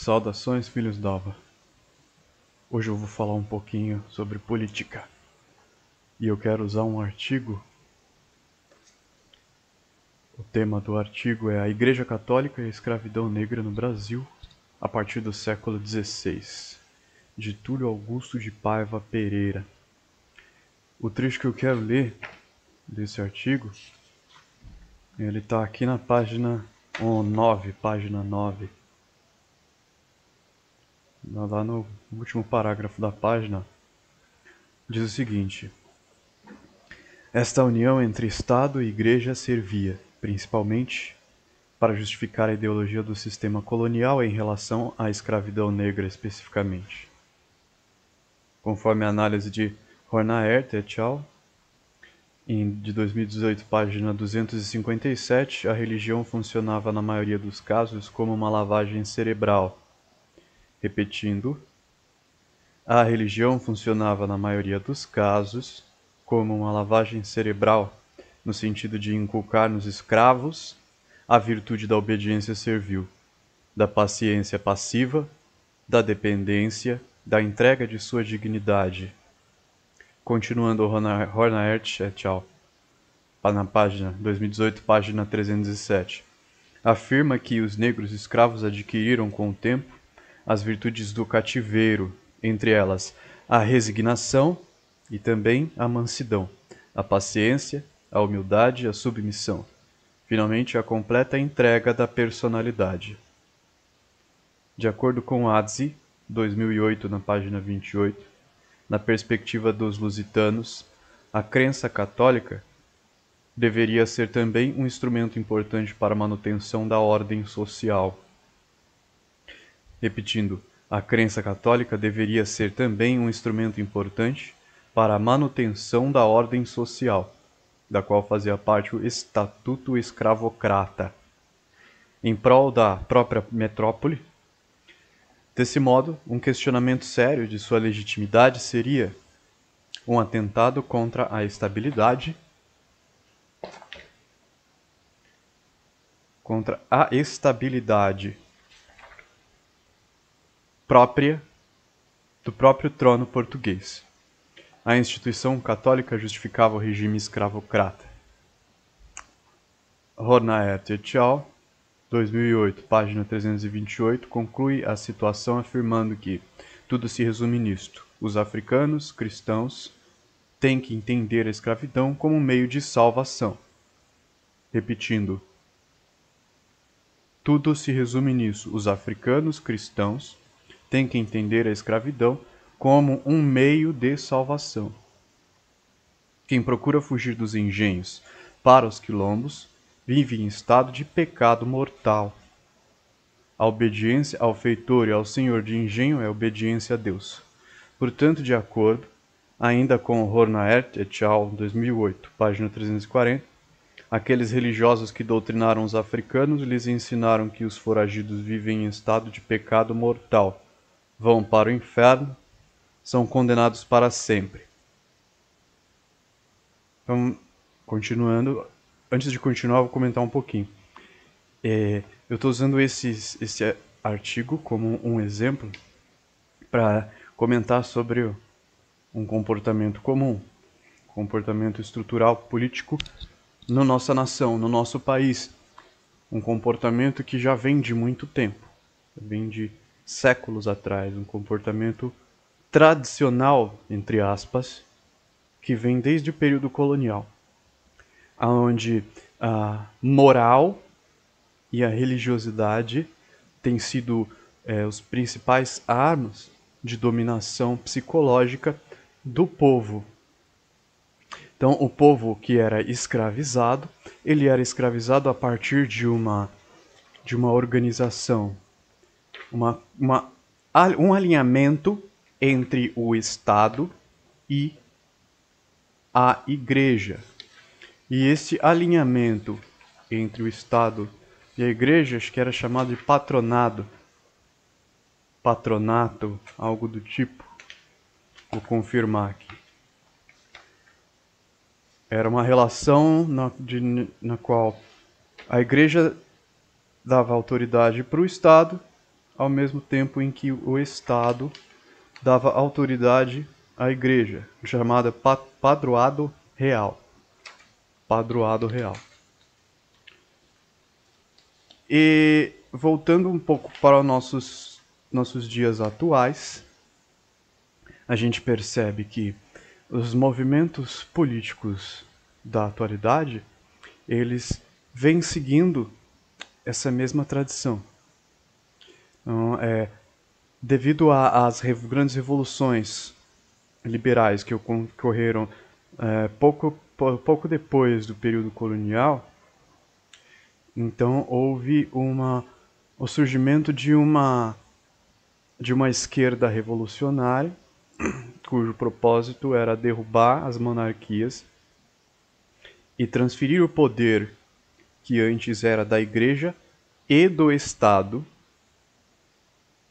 Saudações, filhos d'Alva. Hoje eu vou falar um pouquinho sobre política. E eu quero usar um artigo. O tema do artigo é a Igreja Católica e a Escravidão Negra no Brasil a partir do século XVI, de Túlio Augusto de Paiva Pereira. O trecho que eu quero ler desse artigo, ele está aqui na página 9, lá no último parágrafo da página, diz o seguinte: esta união entre Estado e Igreja servia, principalmente, para justificar a ideologia do sistema colonial em relação à escravidão negra especificamente. Conforme a análise de Hornaert et al., de 2018, página 257, a religião funcionava na maioria dos casos como uma lavagem cerebral. Repetindo, a religião funcionava na maioria dos casos como uma lavagem cerebral, no sentido de inculcar nos escravos a virtude da obediência servil, da paciência passiva, da dependência, da entrega de sua dignidade. Continuando Hornaert et al., na página 2018, página 307, afirma que os negros escravos adquiriram com o tempo as virtudes do cativeiro, entre elas a resignação e também a mansidão, a paciência, a humildade e a submissão. Finalmente, a completa entrega da personalidade. De acordo com Adzi, 2008, na página 28, na perspectiva dos lusitanos, a crença católica deveria ser também um instrumento importante para a manutenção da ordem social. Repetindo, a crença católica deveria ser também um instrumento importante para a manutenção da ordem social, da qual fazia parte o Estatuto Escravocrata, em prol da própria metrópole. Desse modo, um questionamento sério de sua legitimidade seria um atentado contra a estabilidade, própria do próprio trono português. A instituição católica justificava o regime escravocrata. Hornaert et al., 2008, página 328, conclui a situação afirmando que tudo se resume nisto: os africanos cristãos têm que entender a escravidão como um meio de salvação. Repetindo, tudo se resume nisso: os africanos cristãos têm que entender a escravidão como um meio de salvação. Quem procura fugir dos engenhos para os quilombos vive em estado de pecado mortal. A obediência ao feitor e ao senhor de engenho é obediência a Deus. Portanto, de acordo, ainda com Hornaert et al., 2008, página 340, aqueles religiosos que doutrinaram os africanos lhes ensinaram que os foragidos vivem em estado de pecado mortal, vão para o inferno, são condenados para sempre. Então, continuando, antes de continuar, vou comentar um pouquinho. Eu estou usando esse artigo como um exemplo para comentar sobre um comportamento comum, comportamento estrutural político na nossa nação, no nosso país. Um comportamento que já vem de muito tempo, vem de séculos atrás, um comportamento tradicional, entre aspas, que vem desde o período colonial, onde a moral e a religiosidade têm sido os principais armas de dominação psicológica do povo. Então, o povo que era escravizado, ele era escravizado a partir de uma organização, um alinhamento entre o Estado e a Igreja. E esse alinhamento entre o Estado e a Igreja, acho que era chamado de patronato, algo do tipo. Vou confirmar aqui. Era uma relação na qual a Igreja dava autoridade para o Estado, ao mesmo tempo em que o Estado dava autoridade à igreja, chamada padroado real. Padroado real. E voltando um pouco para os nossos dias atuais, a gente percebe que os movimentos políticos da atualidade, eles vêm seguindo essa mesma tradição. Então, devido às grandes revoluções liberais que ocorreram pouco depois do período colonial, então houve o surgimento de uma esquerda revolucionária, cujo propósito era derrubar as monarquias e transferir o poder que antes era da Igreja e do Estado,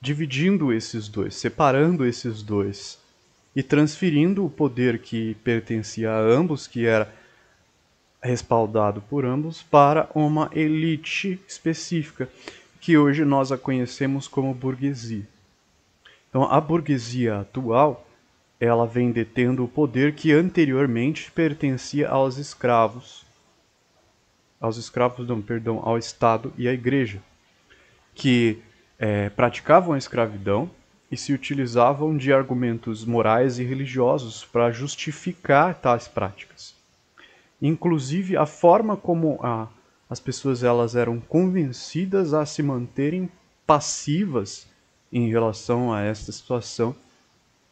dividindo esses dois, separando esses dois e transferindo o poder que pertencia a ambos, que era respaldado por ambos, para uma elite específica, que hoje nós a conhecemos como burguesia. Então, a burguesia atual, ela vem detendo o poder que anteriormente pertencia aos escravos. Ao Estado e à Igreja, que praticavam a escravidão e se utilizavam de argumentos morais e religiosos para justificar tais práticas. Inclusive, a forma como as pessoas elas eram convencidas a se manterem passivas em relação a esta situação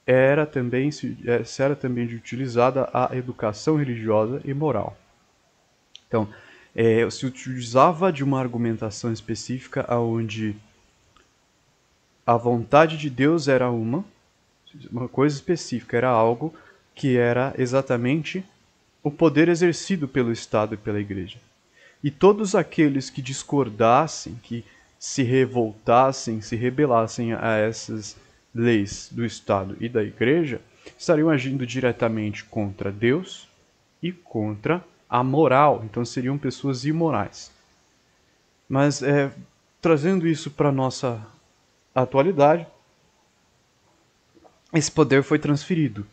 era também de utilizada a educação religiosa e moral. Então, se utilizava de uma argumentação específica onde a vontade de Deus era uma coisa específica, era algo que era exatamente o poder exercido pelo Estado e pela Igreja. E todos aqueles que discordassem, que se revoltassem, se rebelassem a essas leis do Estado e da Igreja, estariam agindo diretamente contra Deus e contra a moral. Então seriam pessoas imorais. Mas trazendo isso para a nossa atualidade, esse poder foi transferido.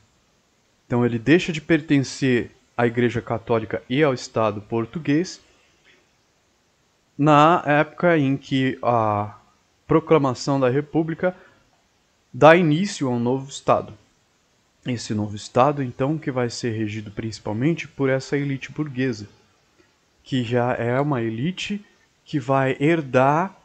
Então ele deixa de pertencer à Igreja Católica e ao Estado português na época em que a proclamação da República dá início a um novo Estado. Esse novo Estado, então, que vai ser regido principalmente por essa elite burguesa, que já é uma elite que vai herdar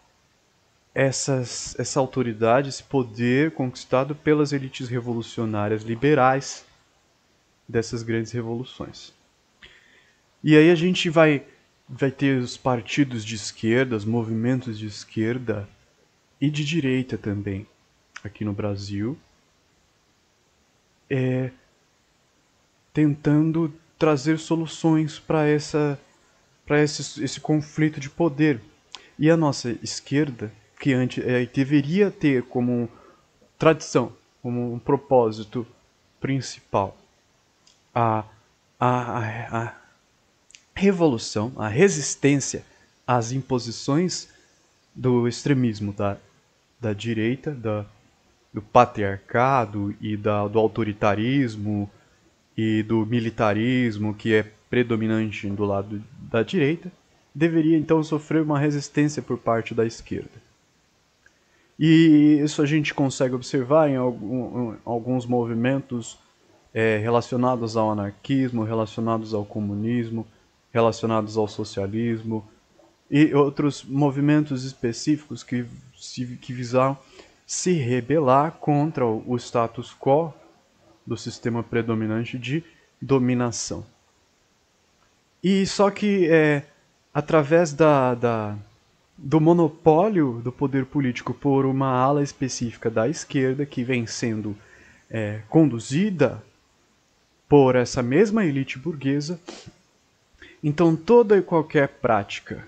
essa autoridade, esse poder conquistado pelas elites revolucionárias liberais dessas grandes revoluções. E aí a gente vai ter os partidos de esquerda, os movimentos de esquerda e de direita também, aqui no Brasil, tentando trazer soluções para esse conflito de poder. E a nossa esquerda, que antes deveria ter como tradição, como um propósito principal, a revolução, a resistência às imposições do extremismo da direita, do patriarcado e do autoritarismo e do militarismo que é predominante do lado da direita, deveria então sofrer uma resistência por parte da esquerda. E isso a gente consegue observar em alguns movimentos relacionados ao anarquismo, relacionados ao comunismo, relacionados ao socialismo e outros movimentos específicos que visaram se rebelar contra o status quo do sistema predominante de dominação. E só que através do monopólio do poder político por uma ala específica da esquerda que vem sendo conduzida por essa mesma elite burguesa, então toda e qualquer prática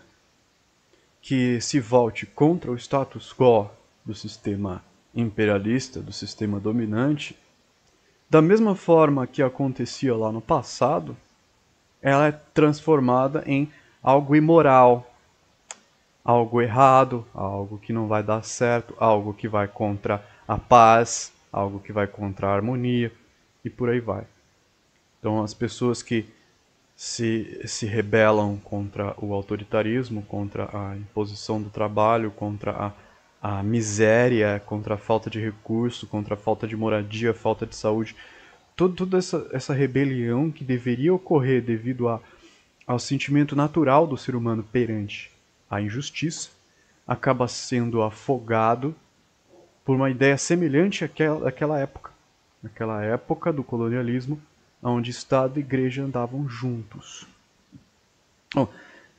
que se volte contra o status quo do sistema imperialista, do sistema dominante, da mesma forma que acontecia lá no passado, ela é transformada em algo imoral, algo errado, algo que não vai dar certo, algo que vai contra a paz, algo que vai contra a harmonia e por aí vai. Então as pessoas que se rebelam contra o autoritarismo, contra a imposição do trabalho, contra a miséria, contra a falta de recurso, contra a falta de moradia, falta de saúde, toda essa rebelião que deveria ocorrer devido ao sentimento natural do ser humano perante a injustiça, acaba sendo afogado por uma ideia semelhante àquela época do colonialismo, onde Estado e Igreja andavam juntos. Bom,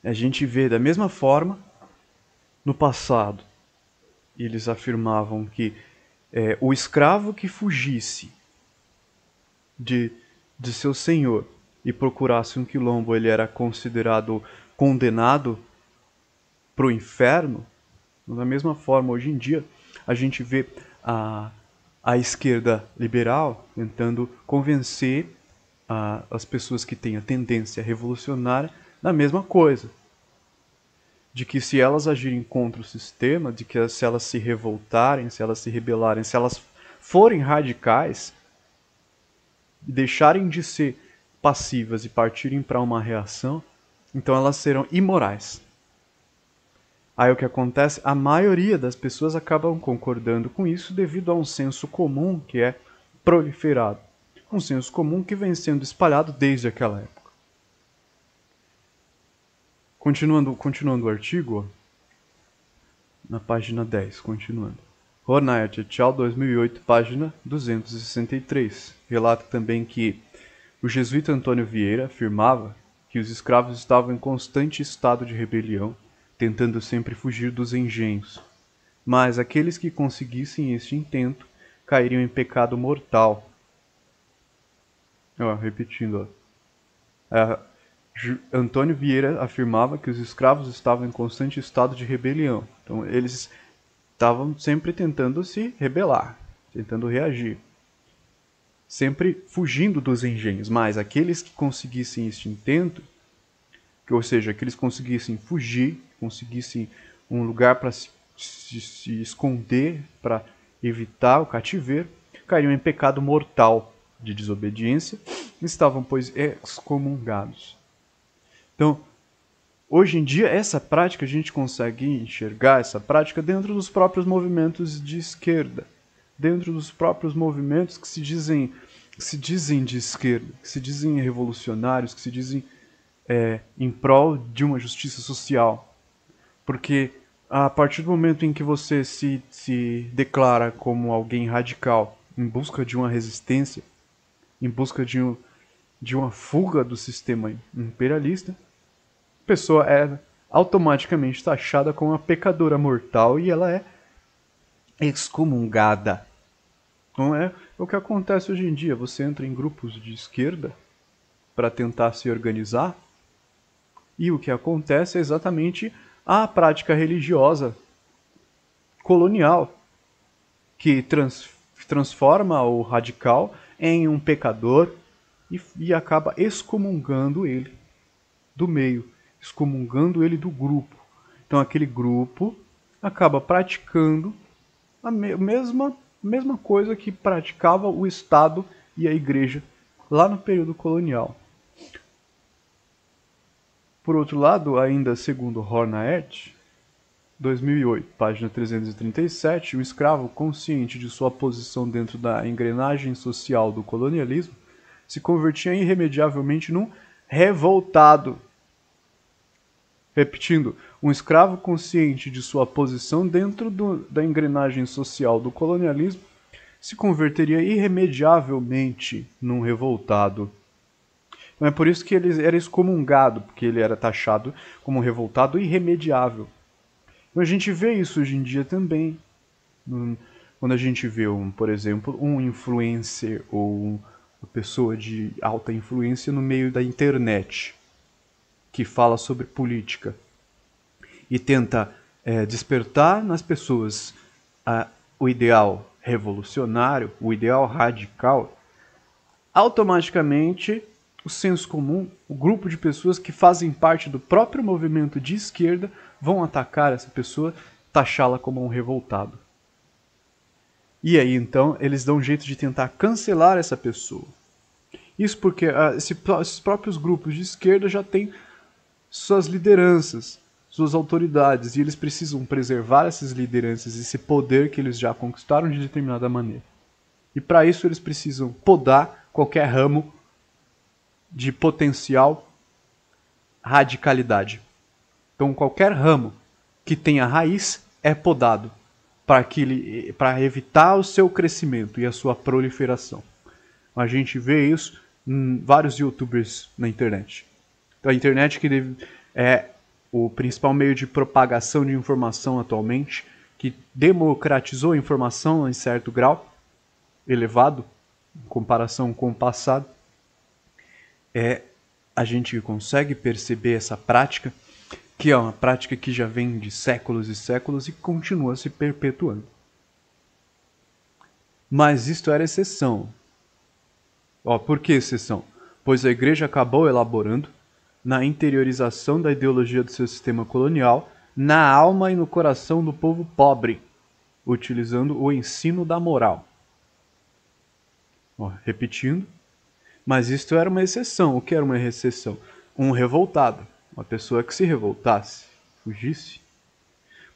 a gente vê da mesma forma no passado. Eles afirmavam que o escravo que fugisse de seu senhor e procurasse um quilombo, ele era considerado condenado para o inferno. Da mesma forma, hoje em dia, a gente vê a esquerda liberal tentando convencer as pessoas que têm a tendência revolucionária da mesma coisa. De que se elas agirem contra o sistema, de que se elas se revoltarem, se elas se rebelarem, se elas forem radicais, deixarem de ser passivas e partirem para uma reação, então elas serão imorais. Aí o que acontece? A maioria das pessoas acabam concordando com isso devido a um senso comum que é proliferado. Um senso comum que vem sendo espalhado desde aquela época. Continuando o artigo, na página 10, continuando. Hornaert et al., 2008, página 263. Relata também que o jesuíta Antônio Vieira afirmava que os escravos estavam em constante estado de rebelião, tentando sempre fugir dos engenhos. Mas aqueles que conseguissem este intento cairiam em pecado mortal. Repetindo. Antônio Vieira afirmava que os escravos estavam em constante estado de rebelião. Então eles estavam sempre tentando se rebelar, tentando reagir. Sempre fugindo dos engenhos. Mas aqueles que conseguissem este intento, ou seja, aqueles que conseguissem fugir, conseguissem um lugar para se esconder, para evitar o cativeiro, cairiam em pecado mortal de desobediência, estavam, pois, excomungados. Então, hoje em dia, essa prática a gente consegue enxergar essa prática dentro dos próprios movimentos de esquerda, dentro dos próprios movimentos que se dizem de esquerda, que se dizem revolucionários, que se dizem em prol de uma justiça social. Porque a partir do momento em que você se declara como alguém radical, em busca de uma resistência, em busca de uma fuga do sistema imperialista, a pessoa é automaticamente taxada como uma pecadora mortal e ela é excomungada. Então é o que acontece hoje em dia. Você entra em grupos de esquerda para tentar se organizar e o que acontece é exatamente a prática religiosa colonial que transforma o radical em um pecador e acaba excomungando ele do meio, excomungando ele do grupo. Então aquele grupo acaba praticando a mesma coisa que praticava o Estado e a Igreja lá no período colonial. Por outro lado, ainda segundo Hornaert, 2008, página 337, o escravo, consciente de sua posição dentro da engrenagem social do colonialismo, se convertia irremediavelmente num revoltado. Repetindo, um escravo consciente de sua posição dentro da engrenagem social do colonialismo se converteria irremediavelmente num revoltado. Então é por isso que ele era excomungado, porque ele era taxado como um revoltado irremediável. Então a gente vê isso hoje em dia também. Quando a gente vê, por exemplo, um influencer ou uma pessoa de alta influência no meio da internet, que fala sobre política e tenta despertar nas pessoas o ideal revolucionário, o ideal radical, automaticamente o senso comum, o grupo de pessoas que fazem parte do próprio movimento de esquerda, vão atacar essa pessoa, taxá-la como um revoltado. E aí, então, eles dão um jeito de tentar cancelar essa pessoa. Isso porque esses próprios grupos de esquerda já têm suas lideranças, suas autoridades, e eles precisam preservar essas lideranças, esse poder que eles já conquistaram de determinada maneira. E para isso eles precisam podar qualquer ramo de potencial radicalidade. Então qualquer ramo que tenha raiz é podado para evitar o seu crescimento e a sua proliferação. A gente vê isso em vários youtubers na internet. Então, a internet que é o principal meio de propagação de informação atualmente, que democratizou a informação em certo grau elevado, em comparação com o passado, a gente consegue perceber essa prática, que é uma prática que já vem de séculos e séculos e continua se perpetuando. Mas isto era exceção. Por que exceção? Pois a igreja acabou elaborando na interiorização da ideologia do seu sistema colonial, na alma e no coração do povo pobre, utilizando o ensino da moral. Repetindo, mas isto era uma exceção. O que era uma exceção? Um revoltado, uma pessoa que se revoltasse, fugisse.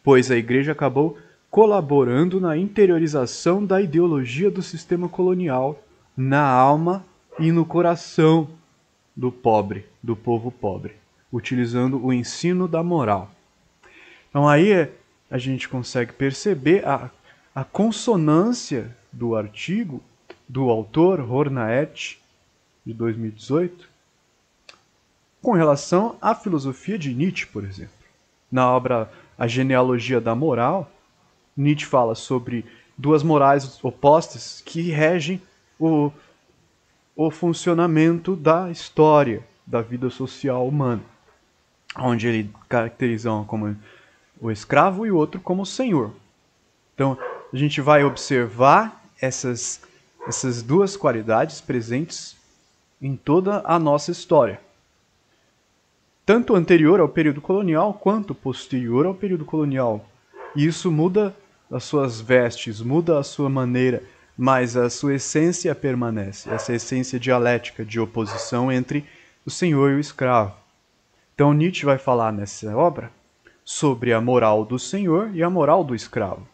Pois a igreja acabou colaborando na interiorização da ideologia do sistema colonial, na alma e no coração do pobre, do povo pobre, utilizando o ensino da moral. Então aí a gente consegue perceber a consonância do artigo do autor Hornaert, de 2018, com relação à filosofia de Nietzsche, por exemplo. Na obra A Genealogia da Moral, Nietzsche fala sobre duas morais opostas que regem o funcionamento da história, da vida social humana, onde ele caracteriza um como o escravo e o outro como o senhor. Então, a gente vai observar essas duas qualidades presentes em toda a nossa história, tanto anterior ao período colonial quanto posterior ao período colonial. E isso muda as suas vestes, muda a sua maneira, mas a sua essência permanece, essa essência dialética de oposição entre o senhor e o escravo. Então Nietzsche vai falar nessa obra sobre a moral do senhor e a moral do escravo,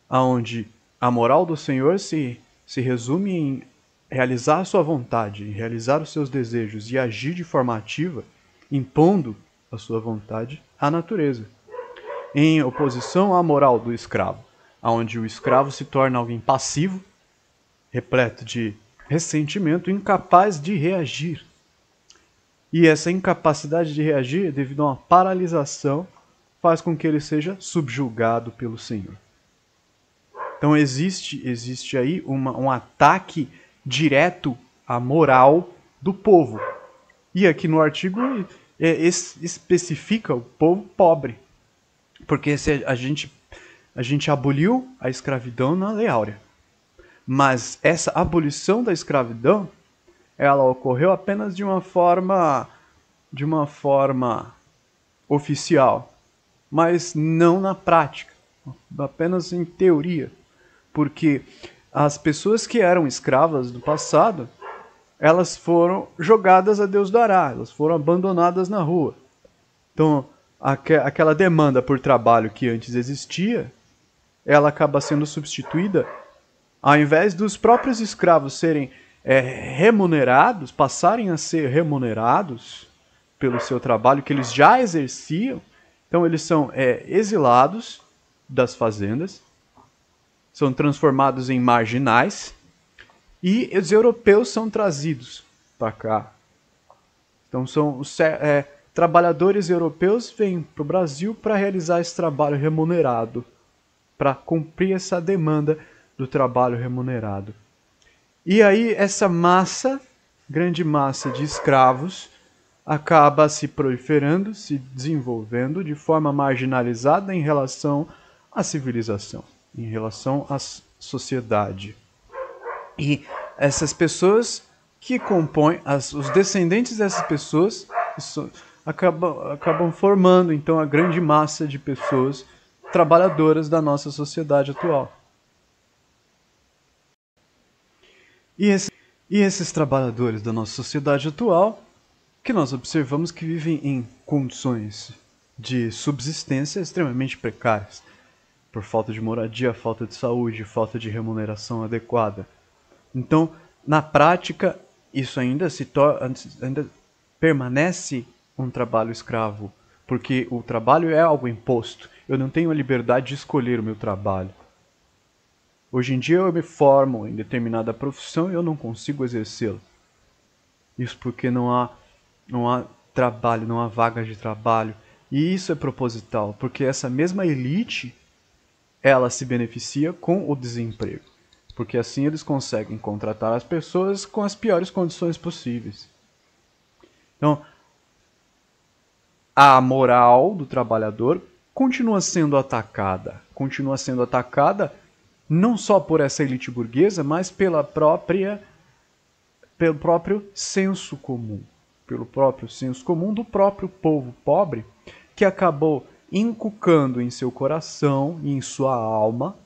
onde a moral do senhor se resume em realizar a sua vontade, em realizar os seus desejos e agir de forma ativa, impondo a sua vontade à natureza, em oposição à moral do escravo, onde o escravo se torna alguém passivo, repleto de ressentimento, incapaz de reagir. E essa incapacidade de reagir, devido a uma paralisação, faz com que ele seja subjugado pelo Senhor. Então existe aí um ataque direto à moral do povo. E aqui no artigo especifica o povo pobre. Porque a gente aboliu a escravidão na Lei Áurea. Mas essa abolição da escravidão, ela ocorreu apenas de uma forma oficial, mas não na prática, apenas em teoria. Porque as pessoas que eram escravas do passado, elas foram jogadas a Deus dará, elas foram abandonadas na rua. Então, aquela demanda por trabalho que antes existia, ela acaba sendo substituída, ao invés dos próprios escravos serem remunerados, passarem a ser remunerados pelo seu trabalho que eles já exerciam. Então eles são exilados das fazendas, são transformados em marginais, e os europeus são trazidos para cá. Então são trabalhadores europeus vêm para o Brasil para realizar esse trabalho remunerado, para cumprir essa demanda do trabalho remunerado. E aí essa grande massa de escravos, acaba se proliferando, se desenvolvendo de forma marginalizada em relação à civilização, em relação à sociedade. E essas pessoas que compõem, os descendentes dessas pessoas, acabam formando então a grande massa de pessoas trabalhadoras da nossa sociedade atual. E esses trabalhadores da nossa sociedade atual, que nós observamos que vivem em condições de subsistência extremamente precárias, por falta de moradia, falta de saúde, falta de remuneração adequada. Então, na prática, isso ainda permanece um trabalho escravo, porque o trabalho é algo imposto. Eu não tenho a liberdade de escolher o meu trabalho. Hoje em dia eu me formo em determinada profissão e eu não consigo exercê-la. Isso porque não há trabalho, não há vagas de trabalho. E isso é proposital, porque essa mesma elite, ela se beneficia com o desemprego. Porque assim eles conseguem contratar as pessoas com as piores condições possíveis. Então, a moral do trabalhador continua sendo atacada. Continua sendo atacada não só por essa elite burguesa, mas pelo próprio senso comum. Pelo próprio senso comum do próprio povo pobre, que acabou inculcando em seu coração e em sua alma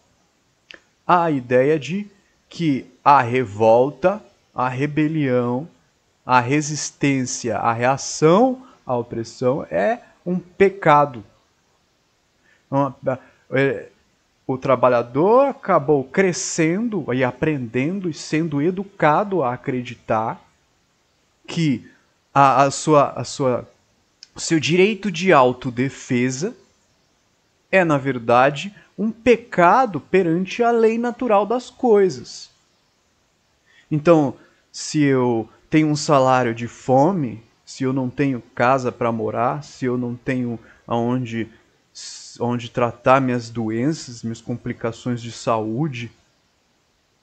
a ideia de que a revolta, a rebelião, a resistência, a reação à opressão é um pecado. O trabalhador acabou crescendo e aprendendo e sendo educado a acreditar que o seu direito de autodefesa é, na verdade, um pecado perante a lei natural das coisas. Então, se eu tenho um salário de fome, se eu não tenho casa para morar, se eu não tenho onde tratar minhas doenças, minhas complicações de saúde,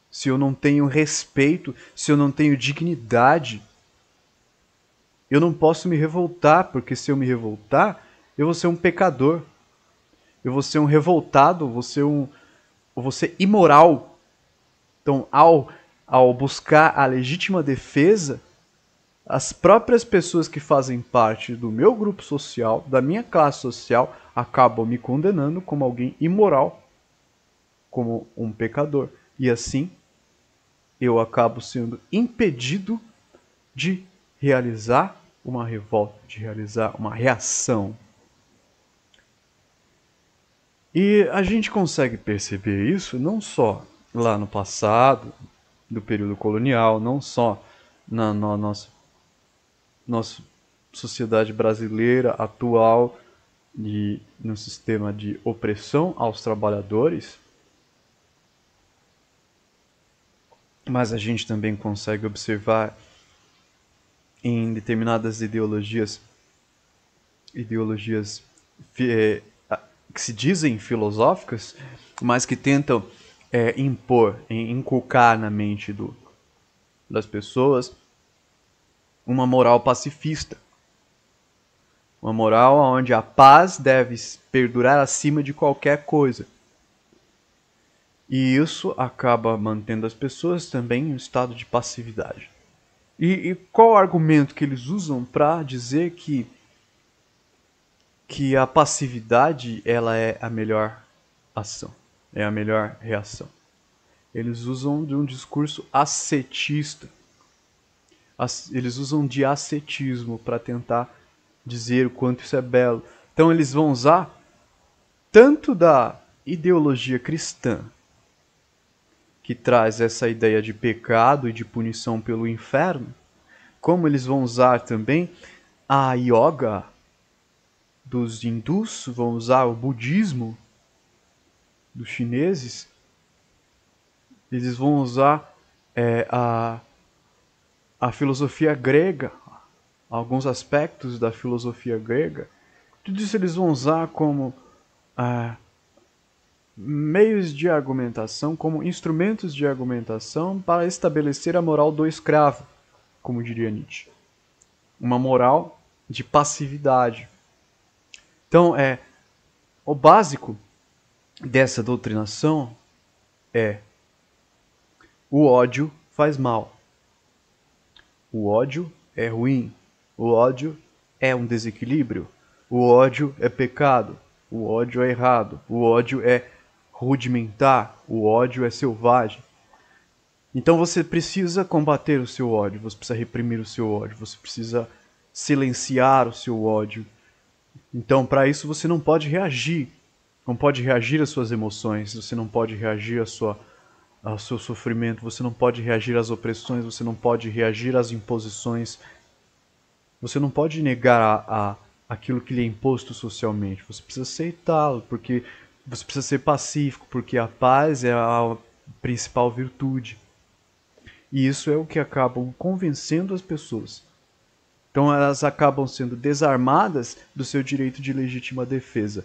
se eu não tenho respeito, se eu não tenho dignidade, eu não posso me revoltar, porque se eu me revoltar, eu vou ser um pecador. Eu vou ser um revoltado, vou ser imoral. Então, ao buscar a legítima defesa, as próprias pessoas que fazem parte do meu grupo social, da minha classe social, acabam me condenando como alguém imoral, como um pecador. E assim, eu acabo sendo impedido de realizar uma revolta, de realizar uma reação. E a gente consegue perceber isso não só lá no passado, do período colonial, não só na nossa sociedade brasileira atual e no sistema de opressão aos trabalhadores, mas a gente também consegue observar em determinadas ideologias que se dizem filosóficas, mas que tentam inculcar na mente das pessoas uma moral pacifista. Uma moral onde a paz deve perdurar acima de qualquer coisa. E isso acaba mantendo as pessoas também em um estado de passividade. E qual o argumento que eles usam para dizer que a passividade ela é a melhor ação, é a melhor reação? Eles usam de um discurso ascetista. Eles usam de ascetismo para tentar dizer o quanto isso é belo. Então eles vão usar tanto da ideologia cristã, que traz essa ideia de pecado e de punição pelo inferno, como eles vão usar também a yoga dos hindus, vão usar o budismo dos chineses, eles vão usar a filosofia grega, alguns aspectos da filosofia grega. Tudo isso eles vão usar como meios de argumentação, como instrumentos de argumentação para estabelecer a moral do escravo, como diria Nietzsche. Uma moral de passividade. Então, o básico dessa doutrinação é: o ódio faz mal. O ódio é ruim. O ódio é um desequilíbrio. O ódio é pecado. O ódio é errado. O ódio é rudimentar. O ódio é selvagem. Então você precisa combater o seu ódio. Você precisa reprimir o seu ódio. Você precisa silenciar o seu ódio. Então, para isso, você não pode reagir. Não pode reagir às suas emoções. Você não pode reagir ao seu sofrimento. Você não pode reagir às opressões. Você não pode reagir às imposições. Você não pode negar aquilo que lhe é imposto socialmente. Você precisa aceitá-lo, porque você precisa ser pacífico, porque a paz é a principal virtude. E isso é o que acabam convencendo as pessoas. Então elas acabam sendo desarmadas do seu direito de legítima defesa.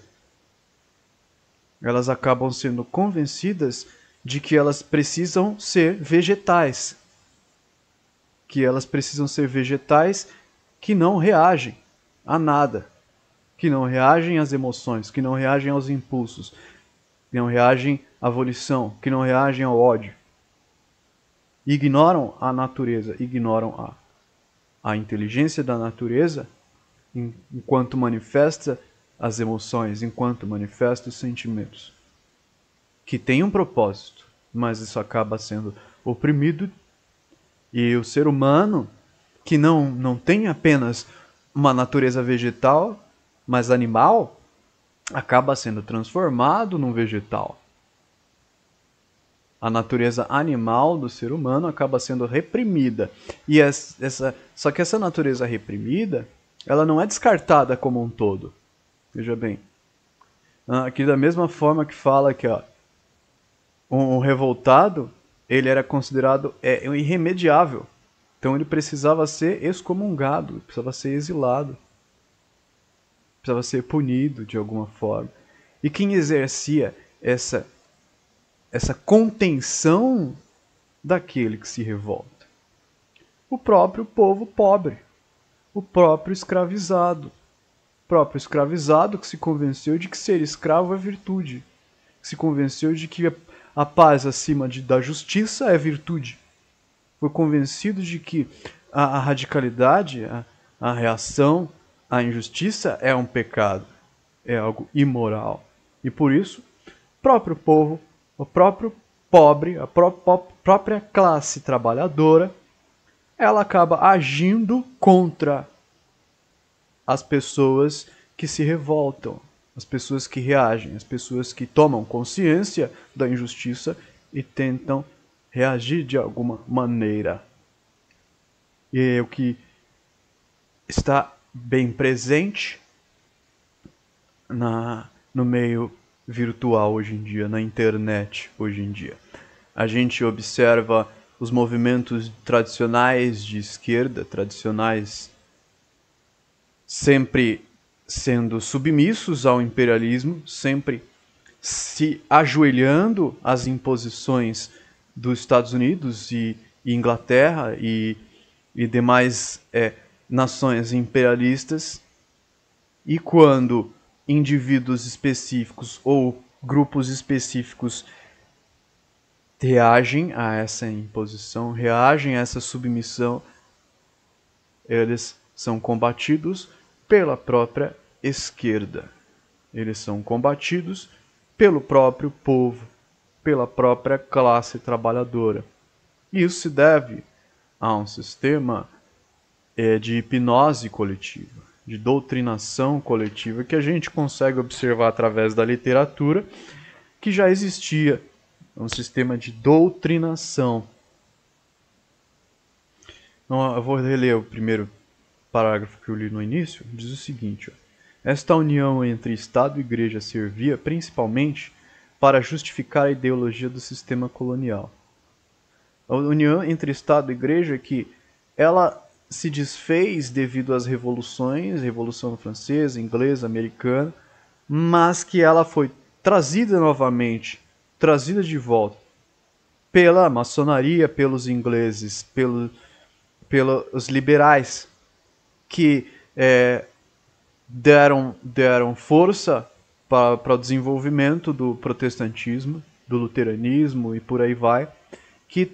Elas acabam sendo convencidas de que elas precisam ser vegetais. Que elas precisam ser vegetais que não reagem a nada. Que não reagem às emoções, que não reagem aos impulsos, que não reagem à volição, que não reagem ao ódio. Ignoram a natureza, ignoram a inteligência da natureza enquanto manifesta as emoções, enquanto manifesta os sentimentos. Que tem um propósito, mas isso acaba sendo oprimido. E o ser humano, que não tem apenas uma natureza vegetal, mas animal, acaba sendo transformado num vegetal. A natureza animal do ser humano acaba sendo reprimida. E só que essa natureza reprimida, ela não é descartada como um todo. Veja bem. Aqui da mesma forma que fala que um revoltado, ele era considerado irremediável. Então ele precisava ser excomungado, precisava ser exilado. Precisava ser punido de alguma forma. E quem exercia essa contenção daquele que se revolta? O próprio povo pobre, o próprio escravizado. O próprio escravizado que se convenceu de que ser escravo é virtude, que se convenceu de que a paz acima da justiça é virtude. Foi convencido de que a radicalidade, a reação à injustiça é um pecado, é algo imoral. E por isso, o próprio povo, o próprio pobre, a própria classe trabalhadora, ela acaba agindo contra as pessoas que se revoltam, as pessoas que reagem, as pessoas que tomam consciência da injustiça e tentam reagir de alguma maneira. E é o que está bem presente no meio virtual hoje em dia, na internet hoje em dia. A gente observa os movimentos tradicionais de esquerda, tradicionais, sempre sendo submissos ao imperialismo, sempre se ajoelhando às imposições dos Estados Unidos e Inglaterra e demais nações imperialistas. E quando indivíduos específicos ou grupos específicos reagem a essa imposição, reagem a essa submissão, eles são combatidos pela própria esquerda. Eles são combatidos pelo próprio povo, pela própria classe trabalhadora. E isso se deve a um sistema de hipnose coletiva, de doutrinação coletiva, que a gente consegue observar através da literatura, que já existia um sistema de doutrinação. Então, eu vou reler o primeiro parágrafo que eu li no início. Diz o seguinte: esta união entre Estado e Igreja servia principalmente para justificar a ideologia do sistema colonial. A união entre Estado e Igreja que ela se desfez devido às revoluções, Revolução Francesa, Inglesa, Americana, mas que ela foi trazida novamente, trazida de volta pela maçonaria, pelos ingleses, pelos liberais, que deram força para o desenvolvimento do protestantismo, do luteranismo e por aí vai, que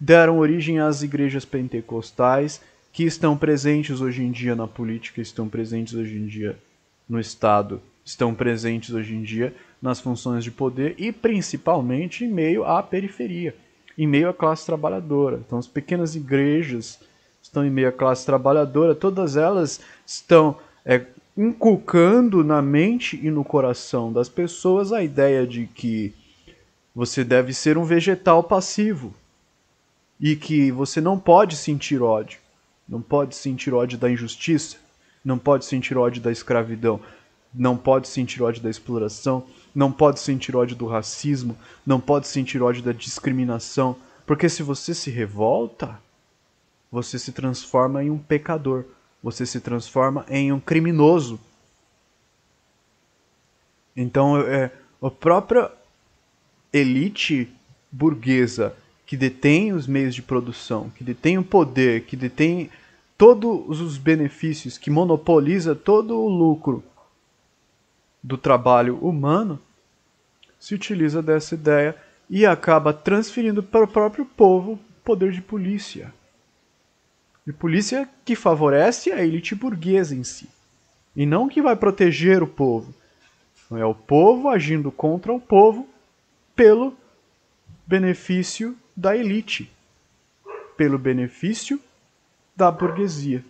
deram origem às igrejas pentecostais, que estão presentes hoje em dia na política, estão presentes hoje em dia no Estado, estão presentes hoje em dia nas funções de poder e principalmente em meio à periferia, em meio à classe trabalhadora. Então as pequenas igrejas estão em meio à classe trabalhadora, todas elas estão inculcando na mente e no coração das pessoas a ideia de que você deve ser um vegetal passivo e que você não pode sentir ódio. Não pode sentir ódio da injustiça, não pode sentir ódio da escravidão, não pode sentir ódio da exploração, não pode sentir ódio do racismo, não pode sentir ódio da discriminação, porque se você se revolta, você se transforma em um pecador, você se transforma em um criminoso. Então, a própria elite burguesa que detém os meios de produção, que detém o poder, que detém todos os benefícios, que monopoliza todo o lucro do trabalho humano, se utiliza dessa ideia e acaba transferindo para o próprio povo poder de polícia. De polícia que favorece a elite burguesa em si. E não que vai proteger o povo. É o povo agindo contra o povo pelo benefício da elite, pelo benefício da burguesia.